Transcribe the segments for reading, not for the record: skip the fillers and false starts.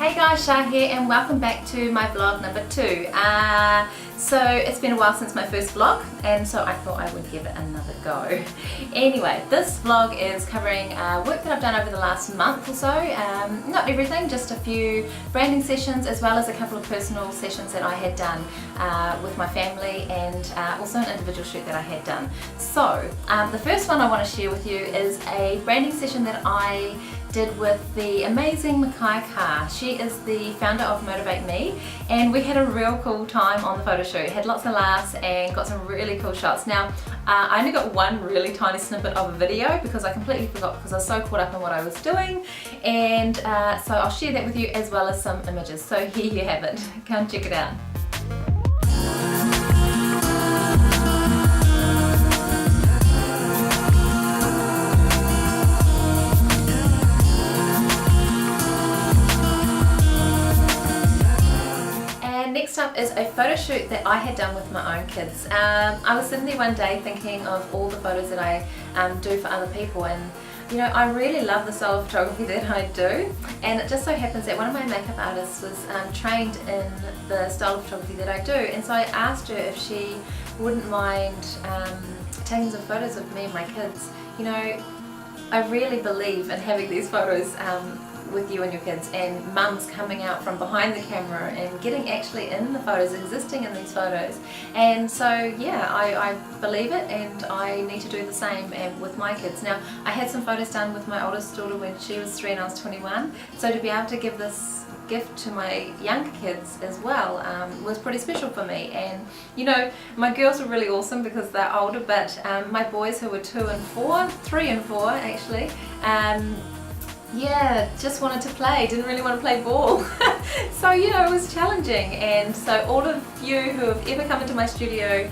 Hey guys, Shah here and welcome back to my vlog number 2. So it's been a while since my first vlog and so I thought I would give it another go. Anyway, this vlog is covering work that I've done over the last month or so. Not everything, just a few branding sessions as well as a couple of personal sessions that I had done with my family and also an individual shoot that I had done. So the first one I want to share with you is a branding session that I did with the amazing Makai Carr. She is the founder of Motivate Me and we had a real cool time on the photo shoot. Had lots of laughs and got some really cool shots. Now I only got one really tiny snippet of a video because I completely forgot because I was so caught up in what I was doing, and so I'll share that with you as well as some images. So here you have it. Come check it out. Next up is a photo shoot that I had done with my own kids. I was sitting there one day thinking of all the photos that I do for other people, and you know, I really love the style of photography that I do, and it just so happens that one of my makeup artists was trained in the style of photography that I do, and so I asked her if she wouldn't mind taking some photos of me and my kids. You know, I really believe in having these photos with you and your kids, and mums coming out from behind the camera and getting actually in the photos, existing in these photos. And so yeah, I believe it and I need to do the same with my kids. Now I had some photos done with my oldest daughter when she was 3 and I was 21, so to be able to give this gift to my younger kids as well was pretty special for me. And you know, my girls were really awesome because they're older, but my boys who were 3 and 4 actually, yeah, just wanted to play, didn't really want to play ball. So you know, it was challenging. And so all of you who have ever come into my studio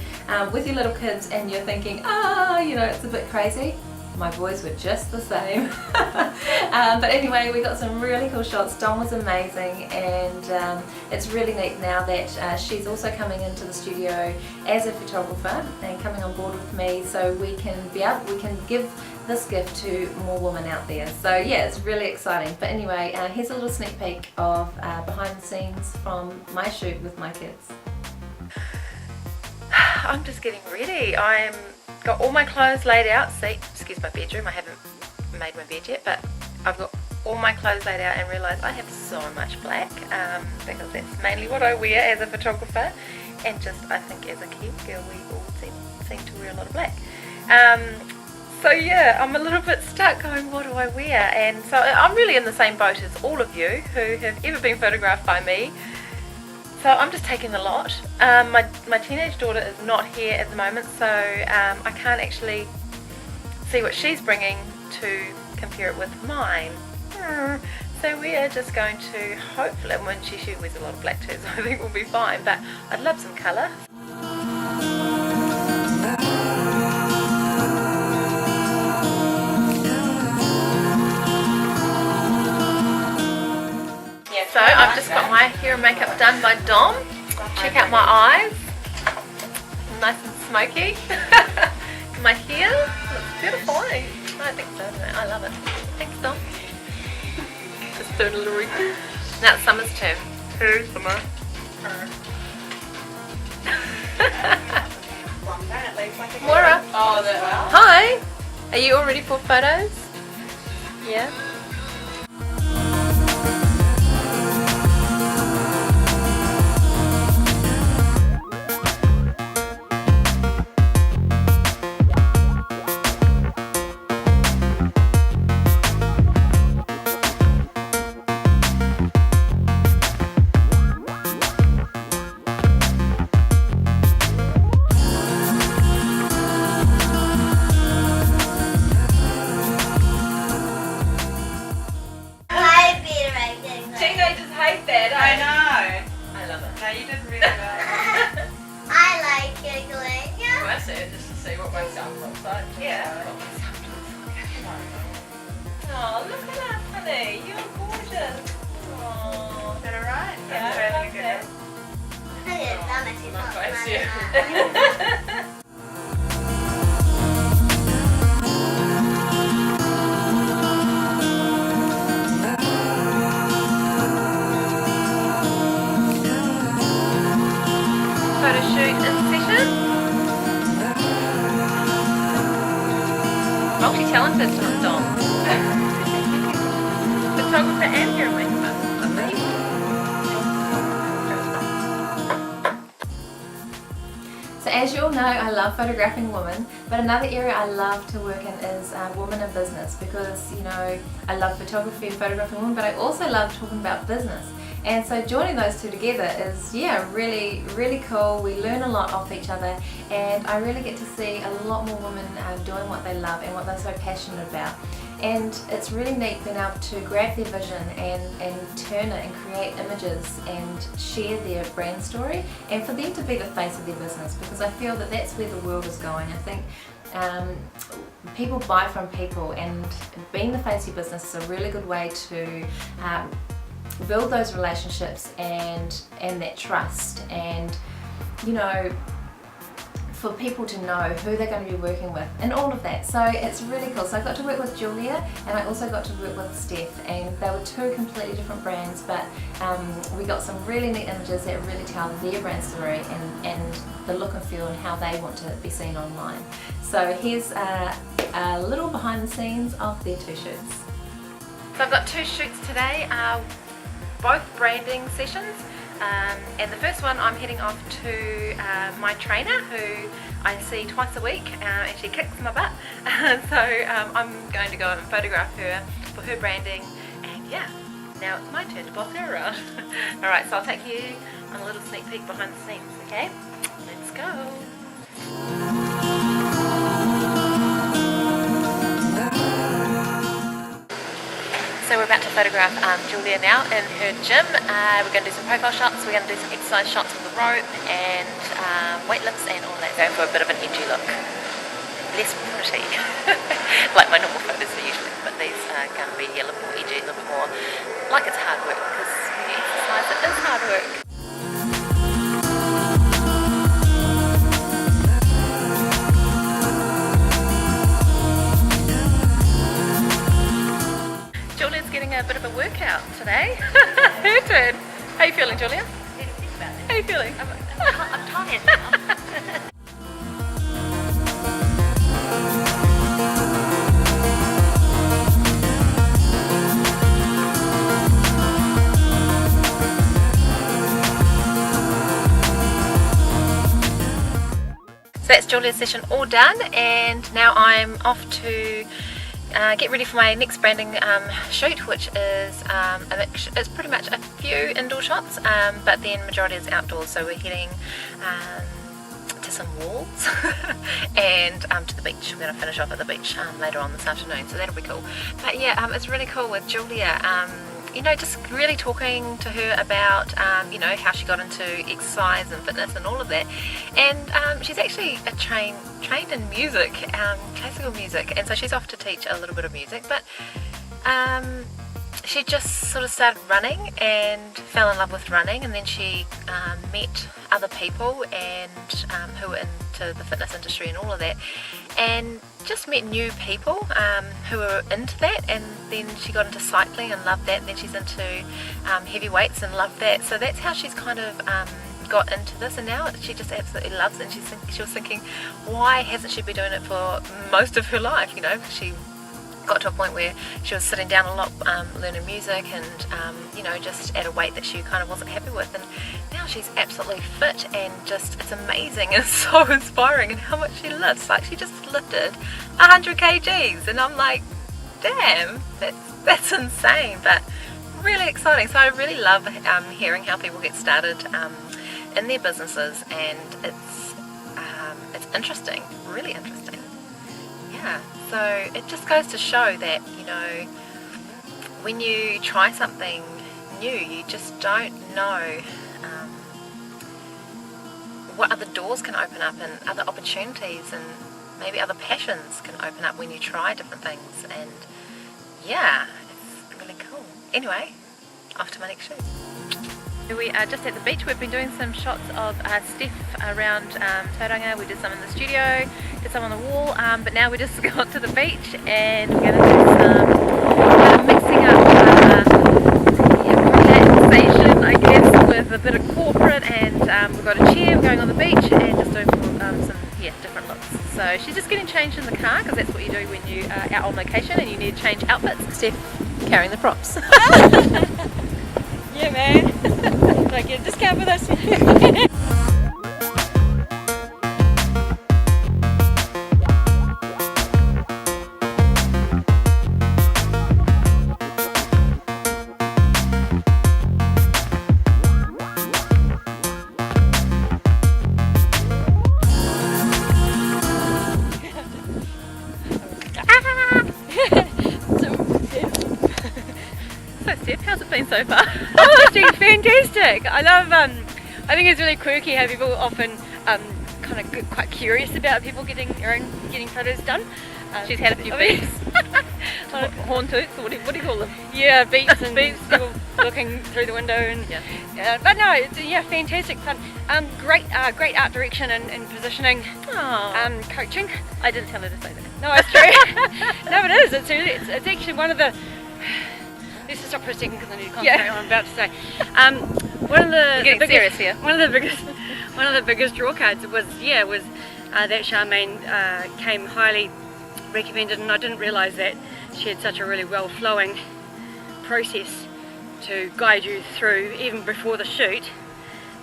with your little kids and you're thinking, you know, it's a bit crazy, my boys were just the same. But anyway, we got some really cool shots. Dawn was amazing, and it's really neat now that she's also coming into the studio as a photographer and coming on board with me, so we can give this gift to more women out there. So yeah, it's really exciting. But anyway, here's a little sneak peek of behind the scenes from my shoot with my kids. I'm just getting ready. I'm got all my clothes laid out. See, excuse my bedroom, I haven't made my bed yet, but I've got all my clothes laid out and realised I have so much black because that's mainly what I wear as a photographer, and just I think as a Kiwi girl we all seem to wear a lot of black. So yeah, I'm a little bit stuck going, what do I wear? And so I'm really in the same boat as all of you who have ever been photographed by me. So I'm just taking the lot. My teenage daughter is not here at the moment, so I can't actually see what she's bringing to compare it with mine. So we are just going to, hopefully, when she wears a lot of black too, so I think we'll be fine, but I'd love some colour. So I've just got my hair and makeup done by Dom. Check out my eyes, nice and smoky. My hair looks beautiful, eh? I think so, I love it. Thanks, Dom. Just doing a little wrinkle. Now it's Summer's turn. Who's Summer? Moira. Hi. Are you all ready for photos? Yeah. Oh, look at that, honey. You're gorgeous. Oh, is that alright? Yeah, I'm having a good day. shoot in session. Multi-talented Dom. Photographer and hair makeup. Amazing. So as you all know, I love photographing women, but another area I love to work in is women in business, because you know I love photography and photographing women, but I also love talking about business. And so joining those two together is, yeah, really, really cool. We learn a lot off each other, and I really get to see a lot more women doing what they love and what they're so passionate about. And it's really neat being able to grab their vision and turn it and create images and share their brand story, and for them to be the face of their business, because I feel that that's where the world is going. I think people buy from people, and being the face of your business is a really good way to build those relationships and that trust, and you know, for people to know who they're going to be working with and all of that. So it's really cool. So I got to work with Julia, and I also got to work with Steph, and they were two completely different brands, but we got some really neat images that really tell their brand story and the look and feel and how they want to be seen online. So here's a little behind the scenes of their two shoots. So I've got two shoots today, both branding sessions. And the first one, I'm heading off to my trainer, who I see twice a week, and she kicks my butt. So I'm going to go and photograph her for her branding, and yeah, now it's my turn to boss her around. Alright, so I'll take you on a little sneak peek behind the scenes, okay? Let's go! So we're about to photograph Julia now in her gym. We're going to do some profile shots, we're going to do some exercise shots with the rope and weightlifts and all that. Going for a bit of an edgy look. Less pretty, like my normal photos are usually, but these are going to be a little more edgy, a little bit more like it's hard work, because when you exercise it is hard work. Julia's getting a bit of a workout today. Her turn. How are you feeling, Julia? How are you feeling? I'm tired now. So that's Julia's session all done, and now I'm off to get ready for my next branding shoot, which is it's pretty much a few indoor shots, but then majority is outdoors. So we're heading to some walls and to the beach. We're going to finish off at the beach later on this afternoon, so that'll be cool. But yeah, it's really cool with Julia. You know, just really talking to her about you know, how she got into exercise and fitness and all of that. And she's actually trained in music, classical music, and so she's off to teach a little bit of music. But she just sort of started running and fell in love with running, and then she met other people and who were into the fitness industry and all of that, and just met new people who were into that, and then she got into cycling and loved that, and then she's into heavy weights and loved that. So that's how she's kind of got into this, and now she just absolutely loves it. And she was thinking, why hasn't she been doing it for most of her life, you know? She got to a point where she was sitting down a lot learning music, and you know, just at a weight that she kind of wasn't happy with, and now she's absolutely fit, and just it's amazing and so inspiring, and how much she lifts. Like, she just lifted 100 kgs, and I'm like, damn, that's insane, but really exciting. So I really love hearing how people get started in their businesses, and it's interesting, really interesting. Yeah, so it just goes to show that, you know, when you try something new, you just don't know what other doors can open up, and other opportunities, and maybe other passions can open up when you try different things. And yeah, it's really cool. Anyway, off to my next shoot. We are just at the beach. We've been doing some shots of Steph around Tauranga. We did some in the studio, did some on the wall, but now we just got to the beach, and we're going to do some mixing up relaxation, I guess, with a bit of corporate and we've got a chair, we're going on the beach and just doing some different looks. So she's just getting changed in the car because that's what you do when you are out on location and you need to change outfits. Steph carrying the props. Yeah, man. Like, get a discount with us. So Steph, how's it been so far? Oh, it's been fantastic. I love, I think it's really quirky how people often kind of get quite curious about people getting photos done. She's had a few beeps. Horn toots, or what do you call them? Yeah, beeps and people looking through the window and but no, it's fantastic fun. Great art direction and positioning. Coaching. I didn't tell her to say that. No, it's true. No, it is. It's actually one of the. Let's just stop for a second because I need to concentrate on what I'm about to say. One of the We're getting serious here. One of the biggest draw cards was that Charmaine came highly recommended, and I didn't realise that she had such a really well flowing process to guide you through, even before the shoot,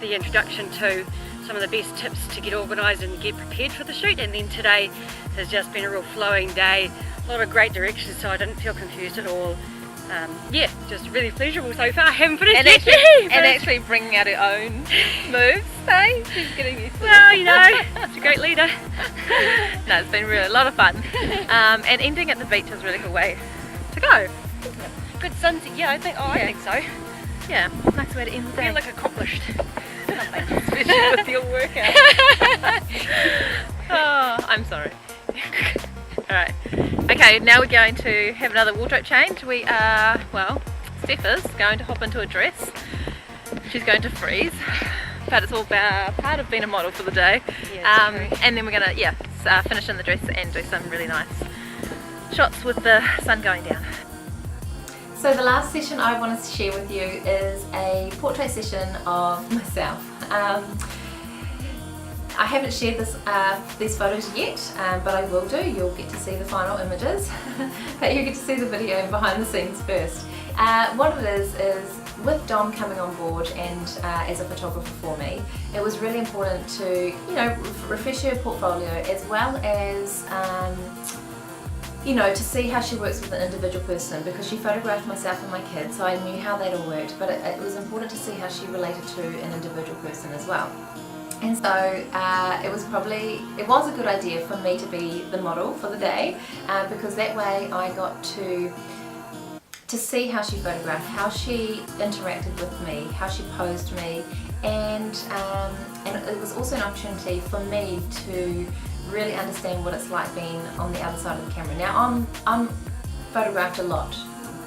the introduction to some of the best tips to get organised and get prepared for the shoot. And then today has just been a real flowing day, a lot of great directions, so I didn't feel confused at all. Just really pleasurable so far. I haven't finished yet. Actually bringing out her own moves, hey? She's getting used to Well, you know, she's a great leader. No, it's been really a lot of fun. And ending at the beach was a really good way to go. Good sunset, I think so. Yeah, nice way to end the I day. feel like accomplished. Especially with your workout. Oh, I'm sorry. Alright, okay, now we're going to have another wardrobe change. We are, Steph is going to hop into a dress. She's going to freeze, but it's all part of being a model for the day. And then we're going to finish in the dress and do some really nice shots with the sun going down. So the last session I wanted to share with you is a portrait session of myself. I haven't shared these photos yet, but I will do. You'll get to see the final images, but you get to see the video and behind the scenes first. What it is with Dom coming on board and as a photographer for me, it was really important to, refresh her portfolio as well as to see how she works with an individual person, because she photographed myself and my kids, so I knew how that all worked, but it was important to see how she related to an individual person as well. And so it was a good idea for me to be the model for the day, because that way I got to see how she photographed, how she interacted with me, how she posed me, and it was also an opportunity for me to really understand what it's like being on the other side of the camera. Now I'm photographed a lot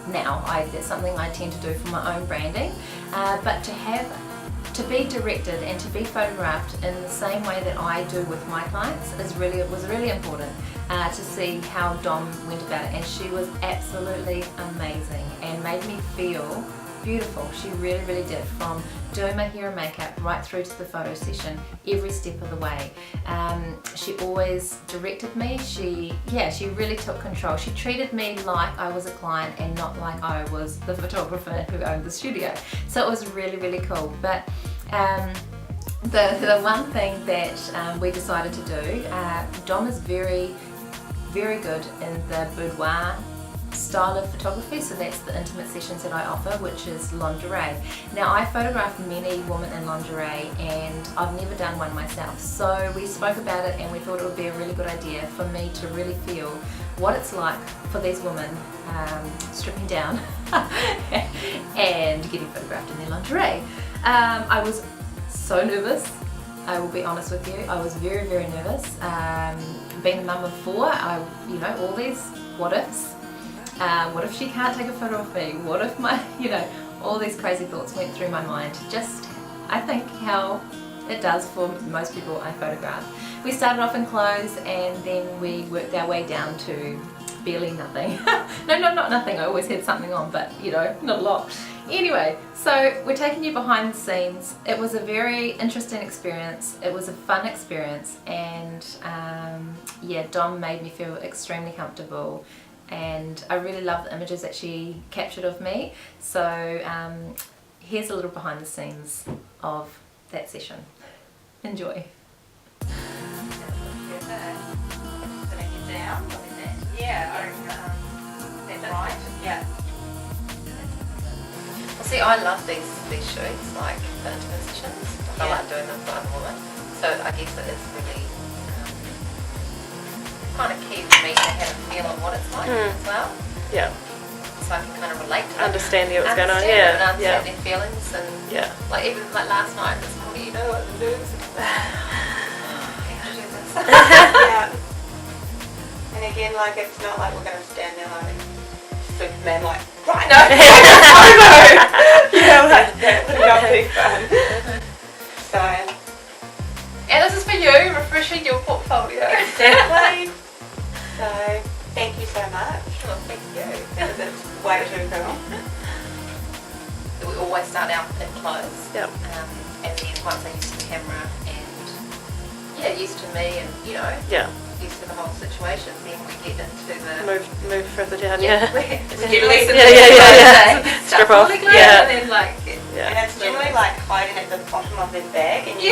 now. That's something I tend to do for my own branding, but to be directed and to be photographed in the same way that I do with my clients was really important to see how Dom went about it, and she was absolutely amazing and made me feel beautiful. She really, really did, from doing my hair and makeup right through to the photo session, every step of the way. She always directed me. She really took control. She treated me like I was a client and not like I was the photographer who owned the studio. So it was really, really cool. But the one thing that we decided to do, Dom is very, very good in the boudoir style of photography, so that's the intimate sessions that I offer, which is lingerie. Now, I photograph many women in lingerie and I've never done one myself, so we spoke about it and we thought it would be a really good idea for me to really feel what it's like for these women stripping down and getting photographed in their lingerie. I was so nervous, I will be honest with you. I was very, very nervous. Being a mum of 4, all these what ifs. What if she can't take a photo of me? What if all these crazy thoughts went through my mind. Just, I think, how it does for most people I photograph. We started off in clothes and then we worked our way down to barely nothing. No, not nothing. I always had something on, but you know, not a lot. Anyway, so we're taking you behind the scenes. It was a very interesting experience. It was a fun experience, and yeah, Dom made me feel extremely comfortable, and I really love the images that she captured of me. So here's a little behind the scenes of that session. Enjoy. See, I love these shoots, like the intimate sessions. I like doing them for other women. So I guess it is really kind of key for me to have a feel on what it's like as well. Yeah. So I can kind of relate to them. Understand what's going on. And Yeah. understand their feelings, and like even like last night, this morning, you know what to do. Yeah. And again, like, it's not like we're going to stand there like Superman, like, right, no, yeah, like that would not be fun. So, and this is for you, refreshing your portfolio. exactly. So, thank you so much. Well, thank you. Because it's way too cool. We always start out in clothes. Yep. And then once they're used to the camera and used to me and Yeah. used to the whole situation, then we get into the Move further down. we Yeah. get less and Yeah. Strip Strip off. Yeah. and then like And it's generally like hiding at the bottom of their bag, and you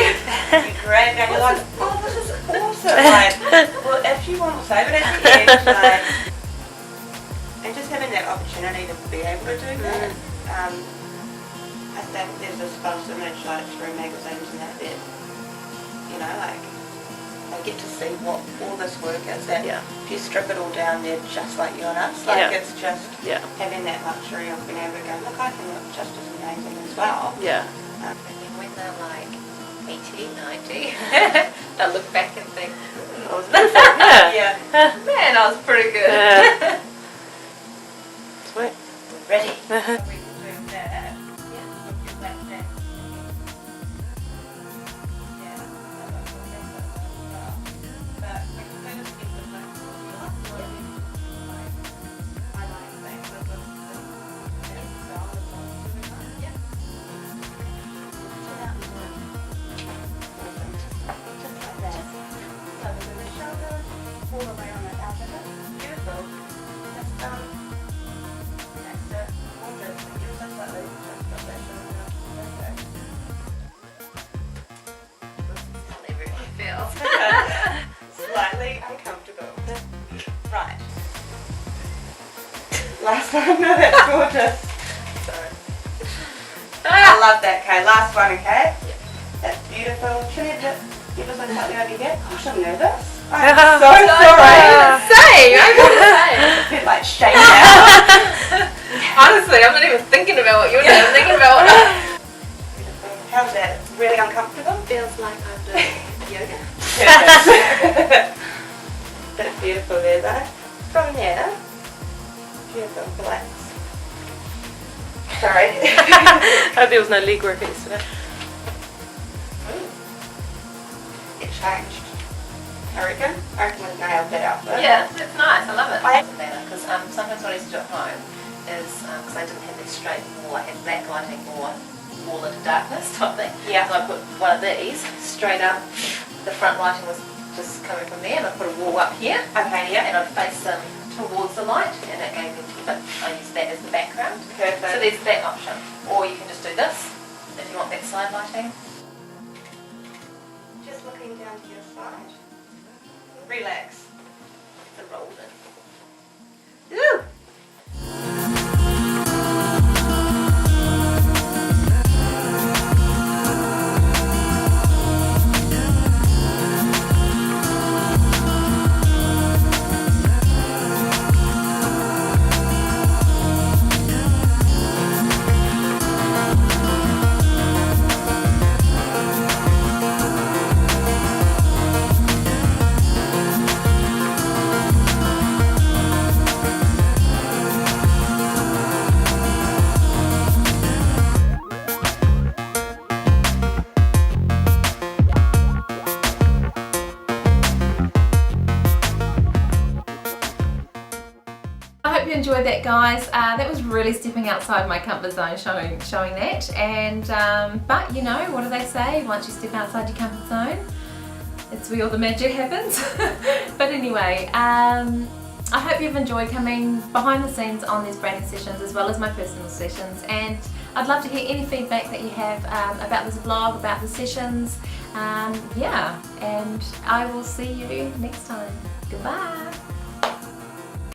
grab it and you're like, oh, this is awesome. Like, well, if you want to save it at the end, like, and just having that opportunity to be able to do that. I think there's this false image, like through magazines and that, you know, like, they get to see what all this work is. That if you strip it all down, they're just like you and us. Like, it's just having that luxury of being able to go, look, I can look just as amazing as well. Yeah. and then when they're like 80, 90, they'll look back and think, That was beautiful. Yeah. man, I was pretty good. Yeah. Sweet. Ready. We can do that. Slightly uncomfortable. Right. Last one. No, that's gorgeous. Sorry. I love that, Kay. Last one, okay? That's beautiful. Should I just give us a cut over here? Gosh, I'm nervous. I'm so sorry. Say, I'm gonna say. A bit like shaking out. Honestly, I'm not even thinking about what you're doing. I'm thinking about what Beautiful. How's that? Really uncomfortable? feels like I'm doing yoga. That's beautiful there, though. From there, beautiful, relax. Sorry. Hope there was no leg work yesterday. It changed. I reckon we nailed that outfit. Yeah, it's nice. I love it. I- It doesn't matter because sometimes what I used to do at home is because I didn't have this straight wall, I had backlighting or wall into darkness type thing. Yeah. So I put one of these straight up. The front lighting was just coming from there, and I put a wall up here. Okay, yeah. And I'd face them towards the light, and it gave me. But I used that as the background. Perfect. So there's that option, or you can just do this if you want that side lighting. Just looking down to your side. Relax. The rolled in. that, guys. That was really stepping outside my comfort zone, showing that. And but you know, what do they say? Once you step outside your comfort zone, it's where all the magic happens. But anyway, I hope you've enjoyed coming behind the scenes on these braiding sessions as well as my personal sessions, and I'd love to hear any feedback that you have about this vlog, about the sessions. Yeah, and I will see you next time. Goodbye.